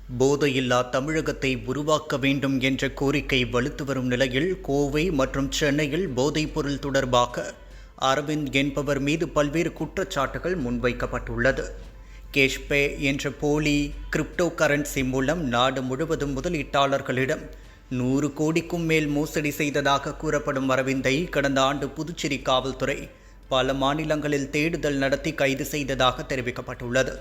போதையில்லா தமிழகத்தை உருவாக்க வேண்டும் என்ற கோரிக்கை வலுத்து வரும் நிலையில் கோவை மற்றும் சென்னையில் போதைப்பொருள் தொடர்பாக அரவிந்த் என்பவர் மீது பல்வேறு குற்றச்சாட்டுகள் முன்வைக்கப்பட்டுள்ளது. கேஷ்பே என்ற போலி கிரிப்டோ கரன்சி மூலம் நாடு முழுவதும் முதலீட்டாளர்களிடம் 100 கோடிக்கும் மேல் மோசடி செய்ததாக கூறப்படும் அரவிந்தை கடந்த ஆண்டு புதுச்சேரி காவல்துறை பல மாநிலங்களில் தேடுதல் நடத்தி கைது செய்ததாக தெரிவிக்கப்பட்டுள்ளது.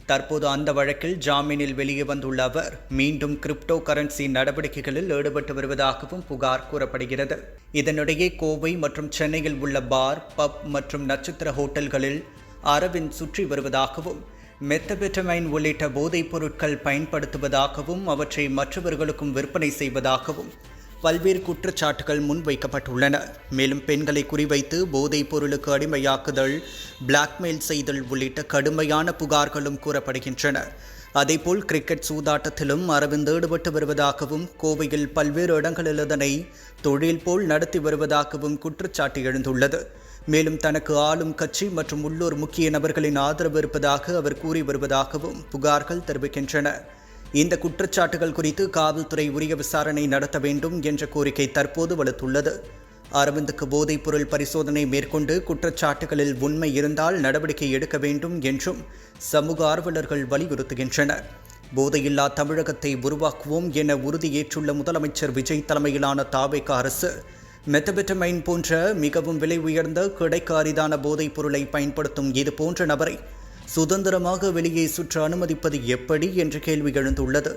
தற்போது அந்த வழக்கில் ஜாமீனில் வெளியே வந்துள்ள அவர் மீண்டும் கிரிப்டோ கரன்சி நடவடிக்கைகளில் ஈடுபட்டு வருவதாகவும் புகார் கூறப்படுகிறது. இதனிடையே கோவை மற்றும் சென்னையில் உள்ள பார், பப் மற்றும் நட்சத்திர ஹோட்டல்களில் அரவிந்த் சுற்றி வருவதாகவும் மெத்தபெட்டமைன் உள்ளிட்ட போதைப் பொருட்கள் பயன்படுத்துவதாகவும் அவற்றை மற்றவர்களுக்கும் விற்பனை செய்வதாகவும் பல்வேறு குற்றச்சாட்டுகள் முன்வைக்கப்பட்டுள்ளன. மேலும் பெண்களை குறிவைத்து போதைப் பொருளுக்கு அடிமையாக்குதல், பிளாக்மெயில் செய்தல் உள்ளிட்ட கடுமையான புகார்களும் கூறப்படுகின்றன. அதேபோல் கிரிக்கெட் சூதாட்டத்திலும் அரவிந்த் ஈடுபட்டு வருவதாகவும் கோவையில் பல்வேறு இடங்களில் அதனை தொழில் போல் நடத்தி வருவதாகவும் குற்றச்சாட்டு எழுந்துள்ளது. மேலும் தனக்கு ஆளும் கட்சி மற்றும் உள்ளூர் முக்கிய நபர்களின் ஆதரவு இருப்பதாக அவர் கூறி வருவதாகவும் புகார்கள் தெரிவிக்கின்றன. இந்த குற்றச்சாட்டுகள் குறித்து காவல்துறை உரிய விசாரணை நடத்த வேண்டும் என்ற கோரிக்கை தற்போது வலுத்துள்ளது. அரவிந்துக்கு போதைப் பொருள் பரிசோதனை மேற்கொண்டு குற்றச்சாட்டுகளில் உண்மை இருந்தால் நடவடிக்கை எடுக்க வேண்டும் என்றும் சமூக ஆர்வலர்கள் வலியுறுத்துகின்றனர். போதையில்லா தமிழகத்தை உருவாக்குவோம் என உறுதியேற்றுள்ள முதலமைச்சர் விஜய் தலைமையிலான தாவேக அரசு மெத்தபெட்டமைன் போன்ற மிகவும் விலை உயர்ந்த கிடைக்க அரிதான போதைப் பொருளை பயன்படுத்தும் இது போன்ற நபரை சுதந்திரமாக வெளியே சுற்ற அனுமதிப்பது எப்படி என்ற கேள்வி எழுந்துள்ளது.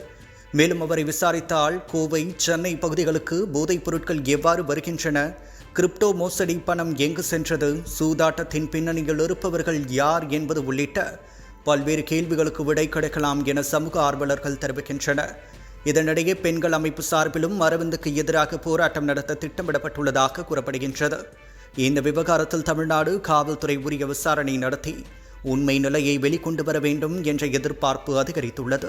மேலும் அவரை விசாரித்தால் கோவை, சென்னை பகுதிகளுக்கு போதைப் பொருட்கள் எவ்வாறு வருகின்றன, கிரிப்டோ மோசடி பணம் எங்கு சென்றது, சூதாட்டத்தின் பின்னணியில் இருப்பவர்கள் யார் என்பது உள்ளிட்ட பல்வேறு கேள்விகளுக்கு விடை கிடைக்கலாம் என சமூக ஆர்வலர்கள் தெரிவிக்கின்றனர். இதனிடையே பெண்கள் அமைப்பு சார்பிலும் அரவிந்துக்கு எதிராக போராட்டம் நடத்த திட்டமிடப்பட்டுள்ளதாக கூறப்படுகின்றது. இந்த விவகாரத்தில் தமிழ்நாடு காவல்துறை உரிய விசாரணை நடத்தி உண்மை நிலையை வெளிக்கொண்டு வர வேண்டும் என்ற எதிர்பார்ப்பு அதிகரித்துள்ளது.